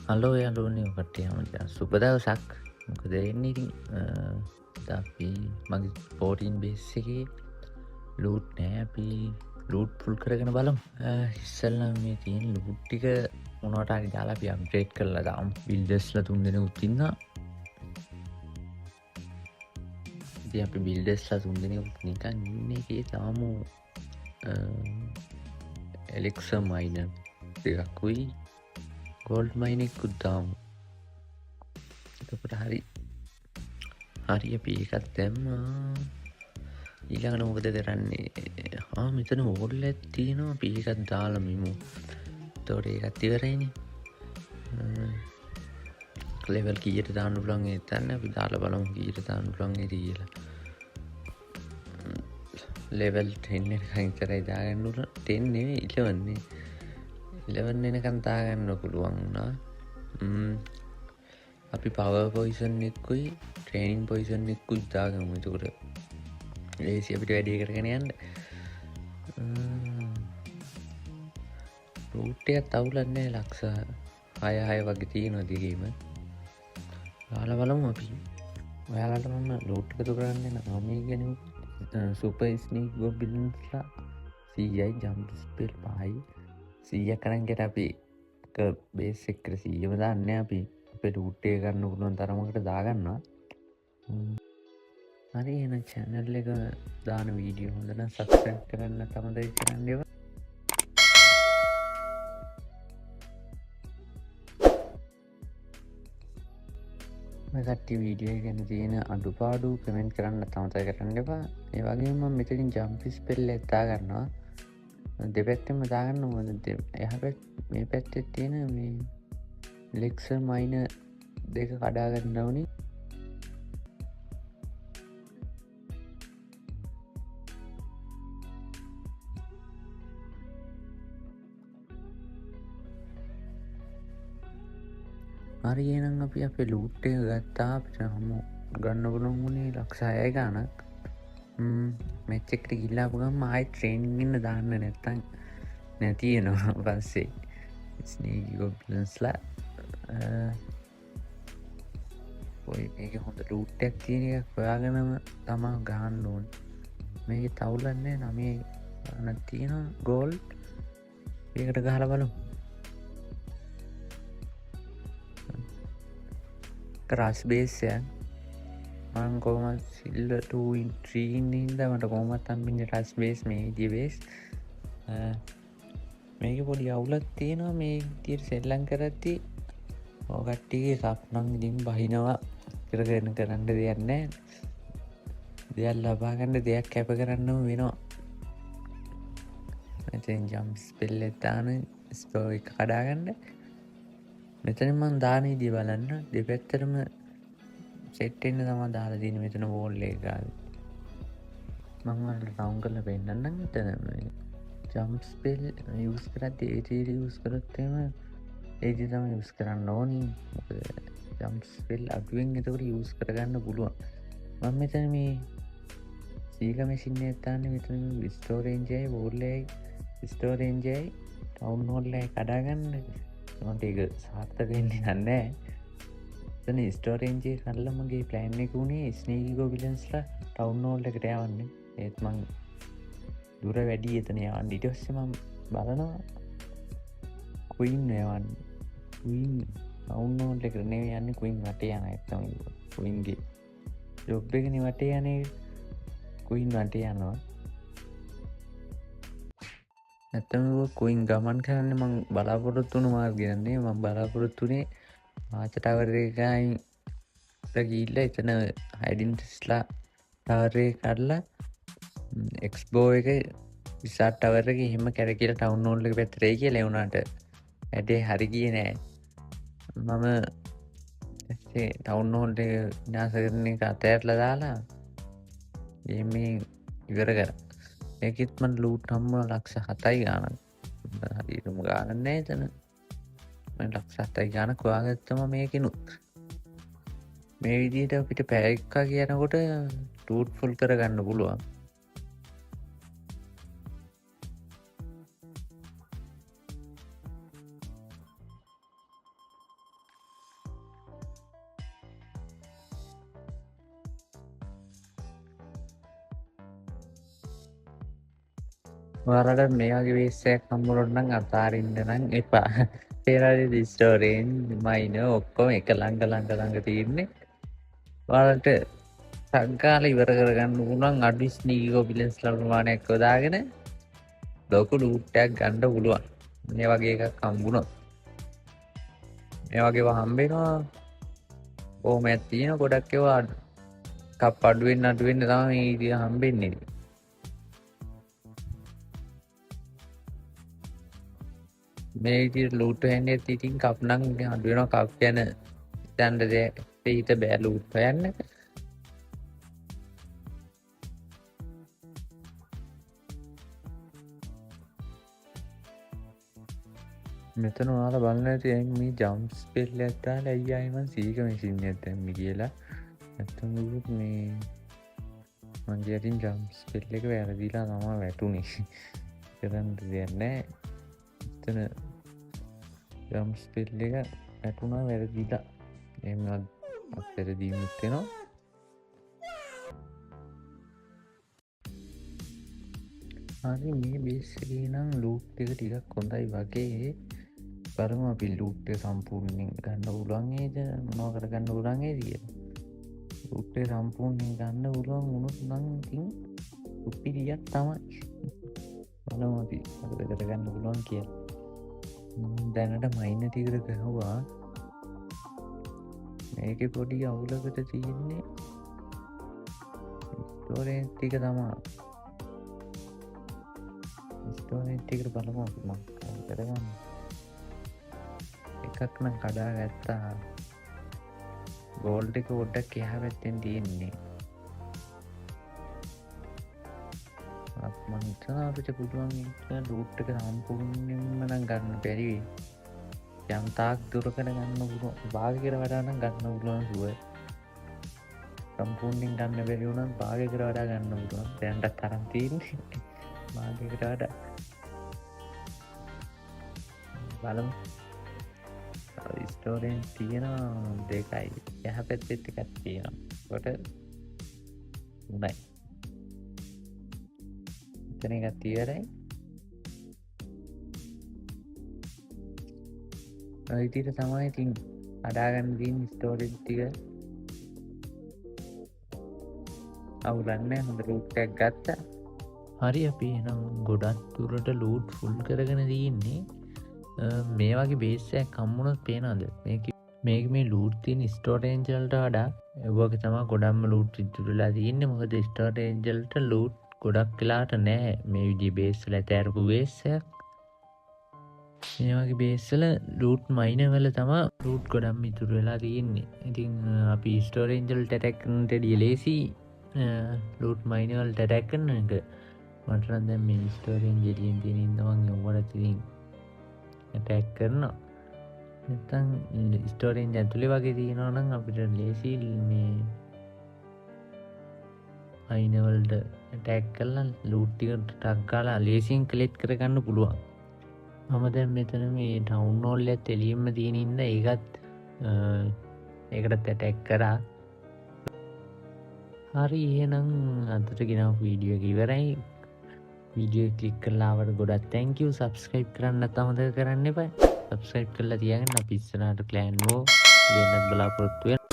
Hello යාළුවනේ කට්ටිය මචං සුබ දවසක්. මොකද වෙන්නේ ඉතින් අපි මගේ 14 බේස් එකේ ලූට් නෑ අපි ලූට් ෆුල් කරගෙන බලමු. ඉස්සෙල්ලා මේ තියෙන ලූට් ටික මොනවට හරි දාලා අපි අප්ග්‍රේඩ් කරලා දාමු. බිල්ඩර්ස්ලා 3 දෙනෙකුත් ඉන්නවා. ඉතින් අපි බිල්ඩර්ස්ලා 3 දෙනෙකුත් නිකන් ඉන්නේ කී තාමු එලෙක්සර් මයිනර් දෙකකුයි ගෝල්ඩ් මයින් එකකුත් දාමු. එතකොට හරි අපි එකත් දැම්මා. ඊළඟට මොකද කරන්නේ? මෙතන ඕල් එකක් තියෙනවා. අපි එකත් දාලා මිමු. එතකොට ඒකත් ඉවරයිනේ. ලෙවල් කීයට දාන්න පුළුවන් එතන අපි දාලා බලමු කීයට දාන්න පුළුවන් කියලා. ලෙවල් 10 එකකින් කරේ දාගන්න උන 10 නෙවෙයි 11 නේ. 11 වෙනකන් දාගන්න පුළුවන් වුණා. අපි පවර් පොසිෂන් එකකුයි ට්‍රේනින් පොසිෂන් එකකුයි දාගමු. එතකොට ලේසි අපිට වැඩේ කරගෙන යන්න. රූට් එකත් අවුලක් නෑ. ලක්ෂ 6 වගේ තියෙනවා දිගීම. දාලා බලමු අපි. ඔයාලට මම ලූට් එකතු කරන්න නම් මේ ගැන සුපර් ස්නීක් ගොබ්ලින්ස්ලා 100යි ජම්ප් ස්පෙල් 5යි 100 කරන්කට අපි බේස් එකට 100ම දාන්නේ අපි අපේ ලූට් එක ගන්න පුළුවන් තරමකට දාගන්නවා. හරි එහෙනම් channel එක දාන වීඩියෝ හොඳ නම් subscribe කරන්න තමයි කරන්න ඒවා. මේ කට්ටිය වීඩියෝ එක ගැන තියෙන අඩුපාඩු කමෙන්ට් කරන්න තමයි කරන්න එපා. ඒ වගේම මම මෙතනින් ජම්ප් ස්පෙල් එක දාගන්නවා. දෙපැත්තෙම දාගන්න ඕනද? එහා පැත්ත මේ පැත්තේ තියෙන මේ එලෙක්සර් මයිනර් දෙක කඩා ගන්න ඕනේ. හරි එහෙනම් අපි අපේ ලූට් එක ගත්තා. අපිට හැම ගන්න පුළුවන් වුණේ ලක්ෂ 6යි ගාණක්. මැච් එකට ගිහිල්ලා ආපු ගමන් ආයෙත් ට්‍රේනින් ඉන්න දාන්න නැත්තම් නැති වෙනවා පස්සේ ස්නේක් ගොබ්ලින්ස්ලා. ඔය මේක හොඳ ලූට් එකක් තියෙන එකක් හොයාගෙනම තමා ගහන්න ඕනේ. මේකේ තවුලක් නෑ. 9 ගාණක් තියෙනවා ගෝල්ඩ්. ඒකට ගහලා බලමු. රස් බේස්යක් මං කොහොමත් සිල්වර් 2 ඉඳ මට කොහොමත් හම්බෙන්නේ රස් බේස් මේ විදිය බේස්. මේක පොඩි අවුලක් තියෙනවා. මේ විදියට සෙල්ලම් කරද්දී ඔය කට්ටියගේ සප්නම් ඉතින් බහිනවා. කරගෙන කරන්න දෙයක් නැහැ. දෙයක් ලබා ගන්න දෙයක් කැප කරන්නම වෙනවා. මෙතෙන් ජම්ප් ස්පෙල් එක දාන ස්ටෝ එක කඩා ගන්න. මෙතන මං දාන විදිය බලන්න. දෙපැත්තටම සෙට් වෙන්න තමයි දාලා තියෙන්නේ. මෙතන වෝල් එක ගාලා මම ඔයාලට රවුන්ඩ් කරලා පෙන්නන්නම්. මෙතන ජම්ප් ස්පෙල් යූස් කරද්දී AT යූස් කරොත් එහෙම AT තමයි යූස් කරන්න ඕනි. මොකද ජම්ප් ස්පෙල් අඩුවෙන් එතකොට යූස් කරගන්න පුළුවන්. මම මෙතන මේ සීගා මැෂින් එක දාන්නේ. මෙතන ස්ටෝරේජ් එකයි වෝල් එකයි ස්ටෝරේජ් එකයි ටවුන් හෝල් එකයි කඩා ගන්න. මට ඒක සාර්ථක වෙන්නේ නැහැ. එතන ස්ටෝරේජ් එක කරලා මගේ ප්ලෑන් එක උනේ ස්නේකි ගොබ්ලින්ස්ලා ටවුන් හෝල් එකට යවන්න. ඒත් මං දුර වැඩි එතන යවන්න. ඊට පස්සේ මම බලනවා ක්වීන් යවන්න. ක්වීන් ටවුන් හෝල් එකට නෙවෙයි යන්නේ. ක්වීන් වටේ යන එක තමයි ක්වීන්ගේ ජොබ් එකනේ. වටේ යන්නේ ක්වීන් වටේ යනවා. නැත්තම ක්වීන් ගමන් කරන්නේ මං බලාපොරොත්තු වුණු මාර්ගය නෙවෙයි. මං බලාපොරොත්තු වුණේ මාච ටවර් එකයි ගිහිල්ලා එතන හයිඩින් ටෙස්ලා ටවර් එක කඩලා එක්ස්බෝ එක විසාට් ටවර් එක එහෙම කැරකිලා ටවුන් හෝල් එක පැත්තට එයි කියලා. ඒ උනාට වැඩේ හරි ගියේ නෑ. මම ටවුන් හෝල් එක විනාශ කරන එක අතෑරලා දාලා මේ ඉවර කරා. මේකෙත් මන් ලූට් හම්බුණා ලක්ෂ 7යි ගාණක්. හරියටම ගාණක් නෑ එතන. මම ලක්ෂ 7යි ගාණක් හොයාගත්තම මේකෙනුත් මේ විදිහට අපිට පැය එකක් යනකොට ලූට් ෆුල් කරගන්න පුළුවන්. ඔයාලට මේ වගේ බේස් එකක් හම්බුනොත් නම් අතාරින්න නම් එපා. තේරෙයිද ස්ටෝරේජ් මයින ඔක්කොම එක ළඟ තියෙන්නේ. ඔයාලට සංකාල ඉවර කරගන්න පුළුවන් අඩු ස්නීකි කොපිලන්ස් ප්‍රමාණයක් යොදාගෙන ලොකු ලූට් එකක් ගන්න පුළුවන්. මේ වගේ එකක් හම්බුනොත් මේ වගේව හම්බෙනවා. ඕමයක් තියෙන ගොඩක් ඒවා කප් අඩුවෙන් තමයි මේ විදිහ හම්බෙන්නේ. මේ විදිහට ලූට් වෙන්නේ ඉතින් කප් නම් අඩු වෙනවා. කප් ගැන හිතන්න දෙහිත බෑ ලූට් හොයන්න. මෙතන ඔයාලා බලන්න ඇති මේ ජම්ප් ස්පෙල් එකක් දාලා අයියා මම සීක මැෂින් එකක් දැම්මේ කියලා. නැත්තම් මේ මං ගියටින් ජම්ප් ස්පෙල් එක වැරදිලා තමයි වැටුනේ. කරන්න දෙයක් නැහැ. එතන ජම්ප් ස්පෙල් එක වැටුණා වැරදිලා. එහෙම වැරදීමක් වෙනවා. හරි මේ බේස් එකේ නම් ලූට් එක ටිකක් හොඳයි වගේ. බලමු අපි ලූට් එක සම්පූර්ණයෙන් ගන්න පුළුවන් නේද? මොනවා කරගන්න පුළුවන් නේද කියලා. ලූට් එක සම්පූර්ණයෙන් ගන්න පුළුවන් වුණොත් නම් ඉතින් උපිරියක් තමයි. බලමු අපි මොකද කරගන්න පුළුවන් කියලා. දැනට මයින් ටිකට ගහුවා. මේකේ පොඩි අවුලකට තියෙන්නේ ස්ටෝරේජ් ටික තමයි. ස්ටෝරේජ් ටිකට බලමු අපි මොකක්ද කරගන්නේ. එකක් නම් කඩා ගත්තා. ගෝල්ඩ් එක පොඩ්ඩක් එහා පැත්තෙන් තියෙන්නේ. මම හිතනවා අපිට පුළුවන් ලූට් එක සම්පූර්ණයෙන්ම නම් ගන්න බැරි වෙයි. යම් තාක් දුරකට ගන්න පුළුවන්. භාගයකට වඩා නම් ගන්න පුළුවන් සුවර්. සම්පූර්ණයෙන් ගන්න බැරි වුණත් භාගයකට වඩා ගන්න පුළුවන්. දැන්ට තරම් තියෙන්නේ. භාගයකට වඩා. බලමු. ස්ටෝරේජ් තියෙනවා දෙකයි. එහා පැත්තෙත් එකක් තියෙනවා. කොට හොඳයි. එතන එකක් ඉවරයි. ඔය විදිහට තමයි ඉතින් හදාගන්න තියෙන ස්ටෝරේජ් ටික. අවුලන්නේ හොඳ ලූට් එකක් ගත්තා. හරි අපි එහෙනම් ගොඩක් දුරට ලූට් ෆුල් කරගෙන තියෙන්නේ. මේ වගේ බේස් එකක් හම්බුනොත් පේනවද? මේක මේ ලූට් තියෙන ස්ටෝරේජ් වලට වඩා ඒවගේ තමයි ගොඩක්ම ලූට් ඉතුරුලා තියෙන්නේ. මොකද ස්ටෝරේජ් වලට ලූට් ගොඩක් වෙලාට නැහැ. මේ විදිහේ බේස් වල තෑරපු බේස් එකක්. මේ වගේ බේස් වල ලූට් මයිනර් වල තමයි ලූට් ගොඩක්ම ඉතුරු වෙලා තියෙන්නේ. ඉතින් අපි ස්ටෝරේජ් වලට ඇටැක් කරන්නට ලේසි ලූට් මයිනර් වලට ඇටැක් කරන එක. මට නම් දැන් මේ ස්ටෝරේජ් එළියෙන් තියෙන ඉඳන් උඹට ඉතින් ඇටැක් කරනවා. නැත්තම් ස්ටෝරේජ් ඇතුලේ වගේ තියෙනවා නම් අපිට ලේසි මේ මයිනර් වලට ඇටැක් කරලා ලූට් ටික ටක් ගාලා ලේසියෙන් කලෙක්ට් කරගන්න පුළුවන්. මම දැන් මෙතන මේ ටවුන් හෝල් එකත් එළියෙම තියෙන ඉඳ ඒකටත් ඇටැක් කරා. හරි එහෙනම් අදට ගෙනාවු වීඩියෝ එක ඉවරයි. වීඩියෝ ක්ලික් කරලා ආවට ගොඩක් thank you. subscribe කරන්න නැත්නම් අමතක කරන්න එපා. subscribe කරලා තියාගන්න. අපි ඉස්සරහට plan වෝ දෙන්නත් බලාපොරොත්තු වෙනවා.